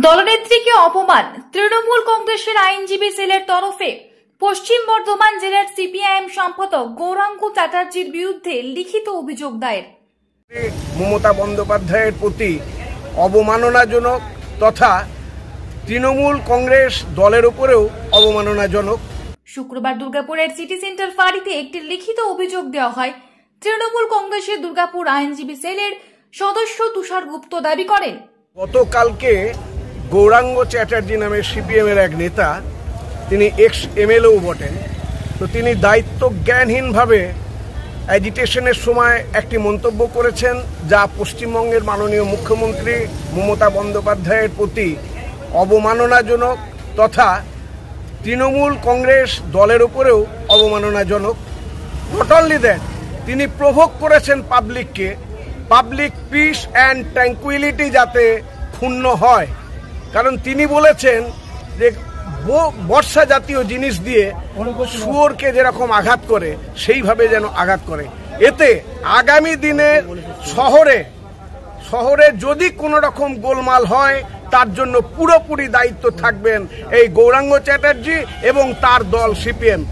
দলনেত্রীকে অপমান, তৃণমূল কংগ্রেসের আইনজীবী সেলের তরফে পশ্চিম বর্ধমান জেলার সিপিআইএম সম্পাদক গৌরাঙ্গ চ্যাটার্জির বিরুদ্ধে লিখিত অভিযোগ দায়ের। মমতা বন্দ্যোপাধ্যায়ের প্রতি অবমাননাজনক তথা তৃণমূল কংগ্রেস দলের উপরেও অবমাননাজনক। শুক্রবার দুর্গাপুরের সিটি সেন্টার ফাঁড়িতে একটি লিখিত অভিযোগ দেওয়া হয়। তৃণমূল কংগ্রেসের দুর্গাপুর আইনজীবী সেলের সদস্য তুষার গুপ্ত দাবি করেন, গতকালকে গৌরাঙ্গ চ্যাটার্জি নামের সিপিএম এর এক নেতা, তিনি এক্স এমএলএও বটেন, তো তিনি দায়িত্ব জ্ঞানহীনভাবে অ্যাজিটেশনের সময় একটি মন্তব্য করেছেন যা পশ্চিমবঙ্গের মাননীয় মুখ্যমন্ত্রী মমতা বন্দ্যোপাধ্যায়ের প্রতি অবমাননাজনক তথা তৃণমূল কংগ্রেস দলের উপরেও অবমাননাজনক। নট অনলি দ্যাট, তিনি প্রভোগ করেছেন পাবলিককে, পাবলিক পিস অ্যান্ড ট্র্যাঙ্কুইলিটি যাতে ক্ষুণ্ণ হয়। কারণ তিনি বলেছেন যে বর্ষা জাতীয় জিনিস দিয়ে শুয়োরকে যেরকম আঘাত করে সেইভাবে যেন আঘাত করে। এতে আগামী দিনে শহরে যদি কোনো রকম গোলমাল হয় তার জন্য পুরোপুরি দায়িত্ব থাকবেন এই গৌরাঙ্গ চ্যাটার্জি এবং তার দল সিপিএম।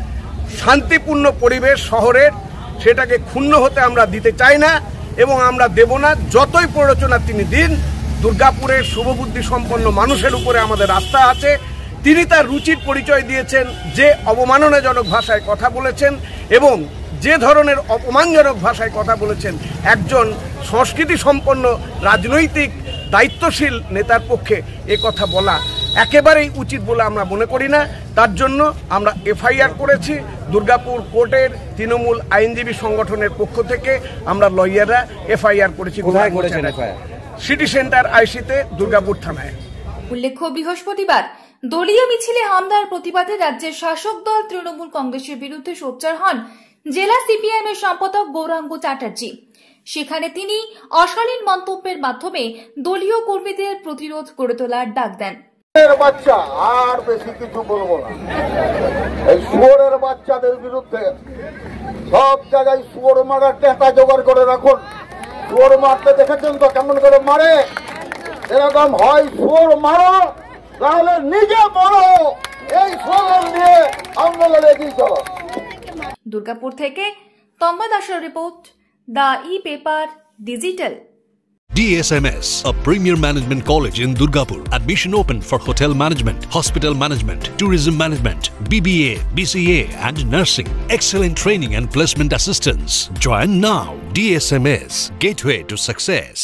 শান্তিপূর্ণ পরিবেশ শহরের, সেটাকে ক্ষুণ্ণ হতে আমরা দিতে চাই না এবং আমরা দেব না। যতই প্ররোচনা তিনি দিন, দুর্গাপুরের শুভবুদ্ধি সম্পন্ন মানুষের উপরে আমাদের আস্থা আছে। তিনি তার রুচির পরিচয় দিয়েছেন, যে অবমাননাজনক ভাষায় কথা বলেছেন এবং যে ধরনের অপমানজনক ভাষায় কথা বলেছেন একজন সংস্কৃতি সম্পন্ন রাজনৈতিক দায়িত্বশীল নেতার পক্ষে এ কথা বলা একেবারেই উচিত বলে আমরা মনে করি না। তার জন্য আমরা এফআইআর করেছি। দুর্গাপুর কোর্টের তৃণমূল আইনজীবী সংগঠনের পক্ষ থেকে আমরা লয়াররা এফআইআর করেছি। সিটি সেন্টার আইসিতে, দুর্গাপুর থানায়। উল্লেখ্য, বৃহস্পতিবার দলীয় মিছিলে হামলার প্রতিবাদে রাজ্যের শাসক দল তৃণমূল কংগ্রেসের বিরুদ্ধে সোচ্চার হন জেলা সিপিআইএম এর সম্পাদক গৌরাঙ্গ চ্যাটার্জি। সেখানে তিনি অশালীন মন্তব্যের মাধ্যমে দলীয় কর্মীদের প্রতিরোধ গড়ে তোলার ডাক দেন। বাচ্চা আর বেশি কিছু বলবো না, এই শুয়োরের বাচ্চাদের বিরুদ্ধে সব জায়গায় শুয়োর মারার টেটা জোগাড় করে রাখুন। শুয়োর মারতে দেখেছেন তো কেমন করে মারে, এরকম হয় শুয়োর মারো তাহলে নিজে বড়, এই স্লোগান দিয়ে আন্দোলনে এগিয়ে চলো। দুর্গাপুর থেকে তন্ময় দাসের report, the e-paper digital. DSMS, a premier management college in Durgapur. Admission open for hotel management, hospital management, tourism management, BBA, BCA and nursing. Excellent training and placement assistance. Join now. DSMS, gateway to success.